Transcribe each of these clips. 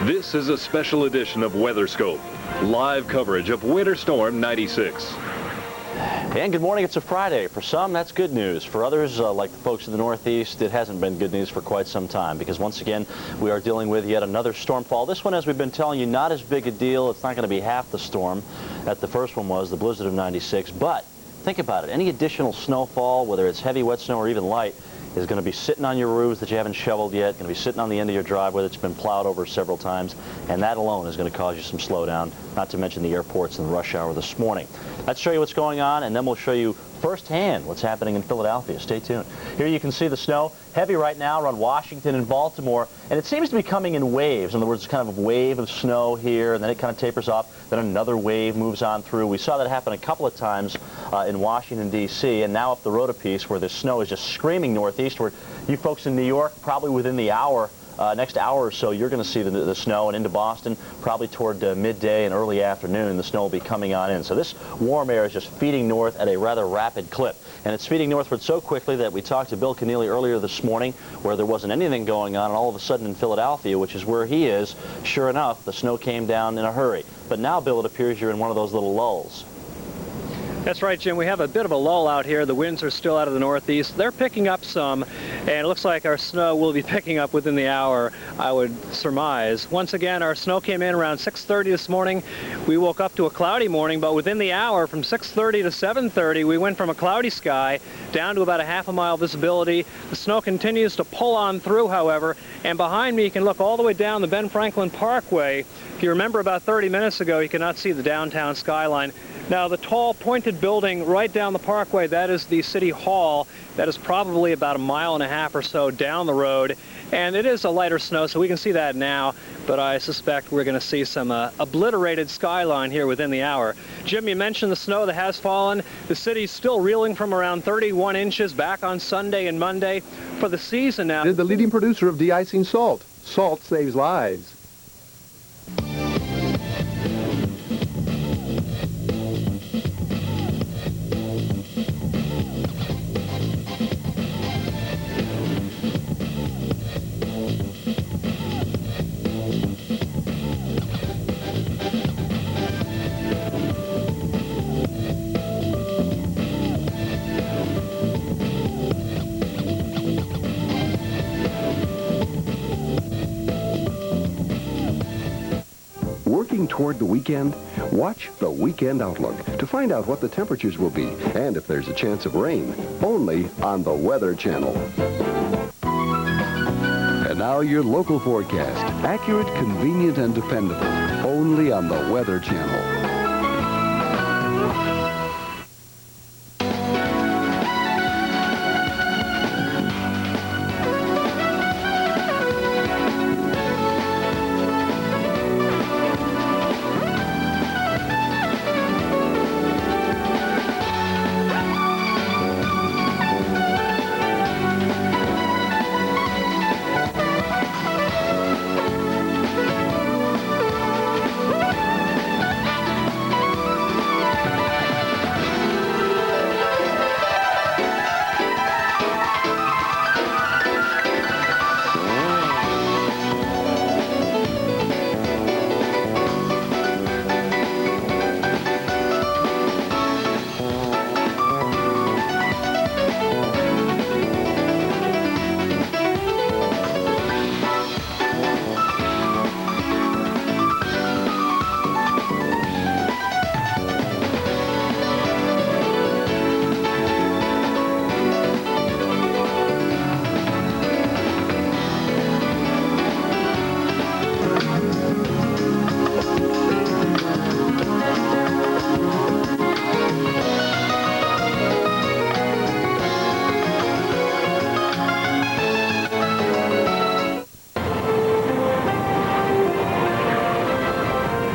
This is a special edition of WeatherScope, live coverage of Winter Storm 96. And good morning. It's a Friday. For some, that's good news. For others, like the folks in the Northeast, it hasn't been good news for quite some time because once again, we are dealing with yet another stormfall. This one, as we've been telling you, not as big a deal. It's not going to be half the storm that the first one was, the blizzard of 96. But think about it. Any additional snowfall, whether it's heavy, wet snow, or even light, is going to be sitting on your roofs that you haven't shoveled yet, going to be sitting on the end of your driveway that's been plowed over several times, and that alone is going to cause you some slowdown, not to mention the airports in the rush hour this morning. Let's show you what's going on, and then we'll show you firsthand what's happening in Philadelphia. Stay tuned. Here you can see the snow, heavy right now around Washington and Baltimore, and it seems to be coming in waves. In other words, it's kind of a wave of snow here, and then it kind of tapers off, then another wave moves on through. We saw that happen a couple of times in Washington, D.C., and now up the road a piece where the snow is just screaming northeastward. You folks in New York, probably within the next hour or so, you're going to see the snow, and into Boston, probably toward midday and early afternoon, the snow will be coming on in. So this warm air is just feeding north at a rather rapid clip. And it's feeding northward so quickly that we talked to Bill Keneally earlier this morning where there wasn't anything going on, and all of a sudden in Philadelphia, which is where he is, sure enough, the snow came down in a hurry. But now, Bill, it appears you're in one of those little lulls. That's right, Jim. We have a bit of a lull out here. The winds are still out of the northeast. They're picking up some, and it looks like our snow will be picking up within the hour, I would surmise. Once again, our snow came in around 6:30 this morning. We woke up to a cloudy morning, but within the hour, from 6:30 to 7:30, we went from a cloudy sky down to about a half-a-mile visibility. The snow continues to pull on through, however, and behind me you can look all the way down the Ben Franklin Parkway. If you remember about 30 minutes ago, you could not see the downtown skyline. Now, the tall, pointed building right down the parkway, that is the City Hall. That is probably about a mile and a half or so down the road. And it is a lighter snow, so we can see that now. But I suspect we're going to see some obliterated skyline here within the hour. Jim, you mentioned the snow that has fallen. The city's still reeling from around 31 inches back on Sunday and Monday. For the season now... The leading producer of de-icing salt. Salt saves lives. Working toward the weekend? Watch the Weekend Outlook to find out what the temperatures will be and if there's a chance of rain, only on the Weather Channel. And now your local forecast. Accurate, convenient, and dependable, only on the Weather Channel.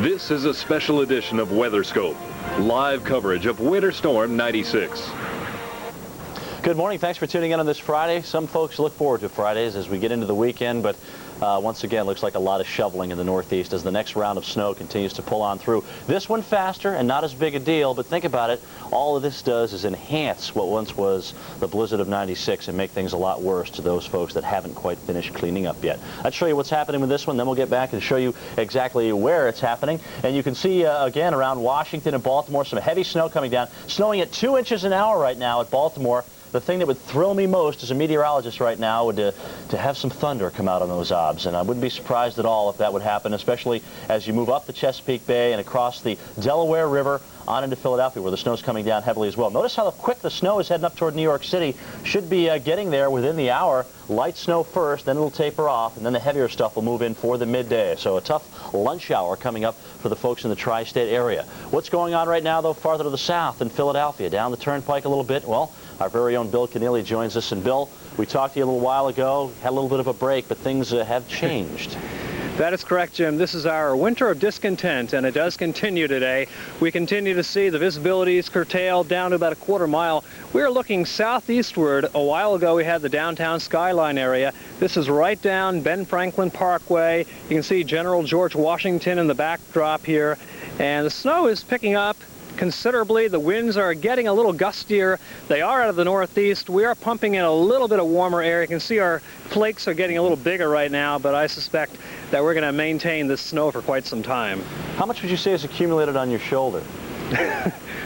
This is a special edition of WeatherScope, live coverage of Winter Storm 96. Good morning. Thanks for tuning in on this Friday. Some folks look forward to Fridays as we get into the weekend, but once again, looks like a lot of shoveling in the Northeast as the next round of snow continues to pull on through. This one faster and not as big a deal, but think about it. All of this does is enhance what once was the blizzard of '96 and make things a lot worse to those folks that haven't quite finished cleaning up yet. I'll show you what's happening with this one, then we'll get back and show you exactly where it's happening. And you can see, again, around Washington and Baltimore, some heavy snow coming down, snowing at 2 inches an hour right now at Baltimore. The thing that would thrill me most as a meteorologist right now would to have some thunder come out on those obs, and I wouldn't be surprised at all if that would happen, especially as you move up the Chesapeake Bay and across the Delaware River on into Philadelphia, where the snow's coming down heavily as well. Notice how quick the snow is heading up toward New York City. Should be getting there within the hour. Light snow first, then it'll taper off, and then the heavier stuff will move in for the midday. So a tough lunch hour coming up for the folks in the tri-state area. What's going on right now, though, farther to the south in Philadelphia, down the turnpike a little bit? Well, our very own Bill Keneally joins us. And Bill, we talked to you a little while ago, had a little bit of a break, but things have changed. That is correct, Jim. This is our winter of discontent, and it does continue today. We continue to see the visibility is curtailed down to about a quarter mile. We're looking southeastward. A while ago, we had the downtown skyline area. This is right down Ben Franklin Parkway. You can see General George Washington in the backdrop here, and the snow is picking up considerably. The winds are getting a little gustier. They are out of the northeast. We are pumping in a little bit of warmer air. You can see our flakes are getting a little bigger right now, but I suspect that we're going to maintain this snow for quite some time. How much would you say is accumulated on your shoulder?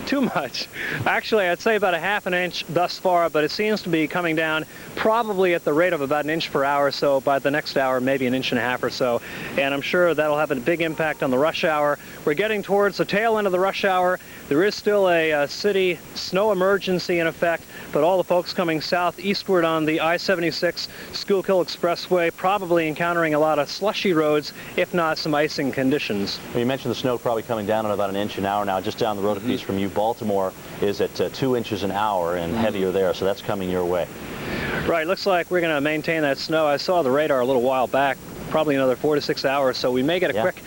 Too much. Actually, I'd say about a ½ an inch thus far, but it seems to be coming down probably at the rate of about 1 inch per hour, so by the next hour, maybe 1.5 inches or so. And I'm sure that'll have a big impact on the rush hour. We're getting towards the tail end of the rush hour. There is still a city snow emergency in effect, but all the folks coming southeastward on the I-76 Schuylkill Expressway probably encountering a lot of slushy roads, if not some icing conditions. Well, you mentioned the snow probably coming down at about 1 inch an hour now. Just down the road a piece from you, Baltimore is at 2 inches an hour and heavier there, so that's coming your way. Right, looks like we're going to maintain that snow. I saw the radar a little while back, probably another 4 to 6 hours, so we may get a quick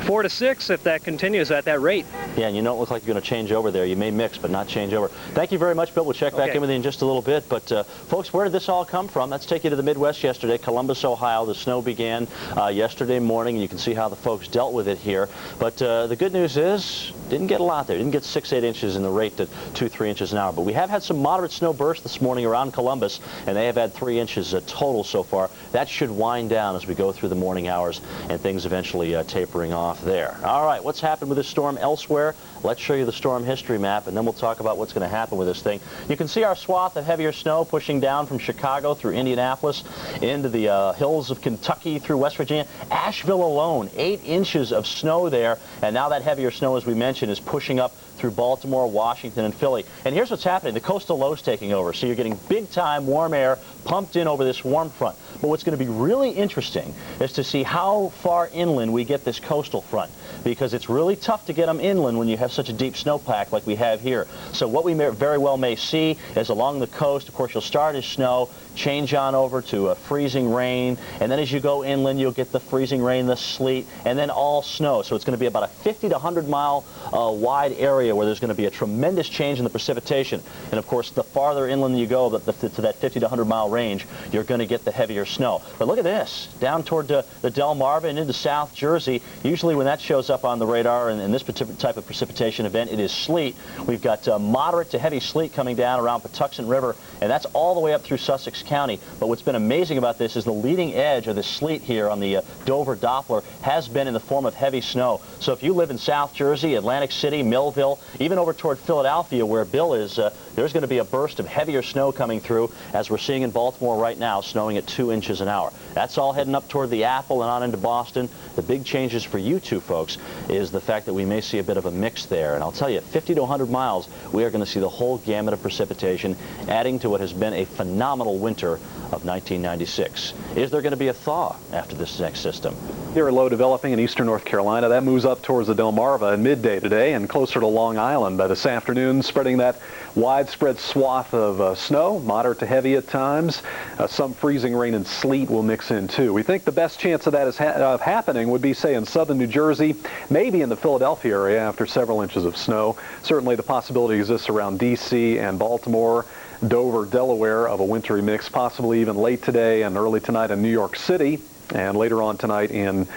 4 to 6 if that continues at that rate. Yeah, and you don't look like you're going to change over there. You may mix, but not change over. Thank you very much, Bill. We'll check back in with you in just a little bit. But, folks, where did this all come from? Let's take you to the Midwest yesterday, Columbus, Ohio. The snow began yesterday morning, and you can see how the folks dealt with it here. But the good news is, didn't get a lot there. Didn't get 6-8 inches in the rate to 2-3 inches an hour. But we have had some moderate snow bursts this morning around Columbus, and they have had 3 inches total so far. That should wind down as we go through the morning hours and things eventually tapering off there. All right, what's happened with this storm elsewhere? Let's show you the storm history map, and then we'll talk about what's going to happen with this thing. You can see our swath of heavier snow pushing down from Chicago through Indianapolis into the hills of Kentucky through West Virginia. Asheville alone, 8 inches of snow there, and now that heavier snow, as we mentioned, is pushing up through Baltimore, Washington, and Philly. And here's what's happening. The coastal low's taking over, so you're getting big-time warm air pumped in over this warm front. But what's going to be really interesting is to see how far inland we get this coastal front, because it's really tough to get them inland when you have such a deep snowpack like we have here. So what we very well may see is along the coast, of course, you'll start as snow, change on over to freezing rain, and then as you go inland, you'll get the freezing rain, the sleet, and then all snow. So it's going to be about a 50 to 100 mile wide area where there's going to be a tremendous change in the precipitation. And of course, the farther inland you go to that 50 to 100 mile range, you're going to get the heavier snow. But look at this, down toward the Delmarva and into South Jersey. Usually when that shows up on the radar and in this particular type of precipitation event, it is sleet. We've got moderate to heavy sleet coming down around Patuxent River, and that's all the way up through Sussex County. But what's been amazing about this is the leading edge of the sleet here on the Dover Doppler has been in the form of heavy snow. So if you live in South Jersey, Atlantic City, Millville, even over toward Philadelphia where Bill is, there's going to be a burst of heavier snow coming through, as we're seeing in Baltimore right now, snowing at 2 inches an hour. That's all heading up toward the Apple and on into Boston. The big changes for you two folks is the fact that we may see a bit of a mix there. And I'll tell you, 50 to 100 miles, we are going to see the whole gamut of precipitation, adding to what has been a phenomenal winter of 1996. Is there going to be a thaw after this next system? Near a low developing in eastern North Carolina. That moves up towards the Delmarva at midday today and closer to Long Island by this afternoon, spreading that widespread swath of snow, moderate to heavy at times. Some freezing rain and sleet will mix in too. We think the best chance of that is happening would be, say, in southern New Jersey, maybe in the Philadelphia area after several inches of snow. Certainly the possibility exists around D.C. and Baltimore. Dover, Delaware of a wintry mix, possibly even late today and early tonight in New York City, and later on tonight in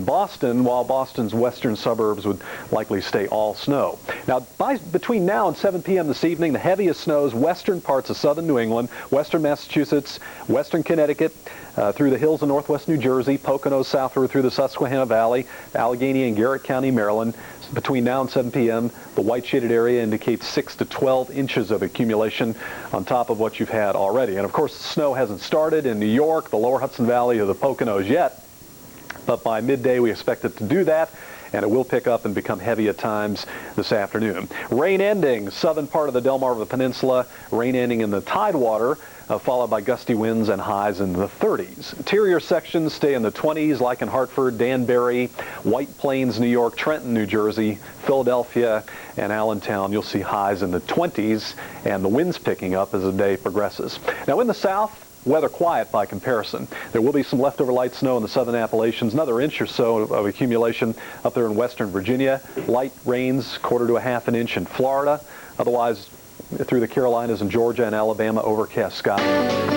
Boston, while Boston's western suburbs would likely stay all snow. Now, between now and 7 p.m. this evening, the heaviest snows western parts of southern New England, western Massachusetts, western Connecticut, through the hills of northwest New Jersey, Poconos southward through the Susquehanna Valley, Allegheny and Garrett County, Maryland. Between now and 7 p.m., the white shaded area indicates 6 to 12 inches of accumulation on top of what you've had already. And of course, the snow hasn't started in New York, the lower Hudson Valley, or the Poconos yet, but by midday we expect it to do that, and it will pick up and become heavy at times this afternoon. Rain ending, southern part of the Delmarva Peninsula, rain ending in the Tidewater, followed by gusty winds and highs in the 30s. Interior sections stay in the 20s, like in Hartford, Danbury, White Plains, New York, Trenton, New Jersey, Philadelphia, and Allentown. You'll see highs in the 20s, and the winds picking up as the day progresses. Now in the south, weather quiet by comparison. There will be some leftover light snow in the southern Appalachians, another inch or so of accumulation up there in western Virginia. Light rains, 1/4 to 1/2 an inch in Florida. Otherwise, through the Carolinas and Georgia and Alabama, overcast skies.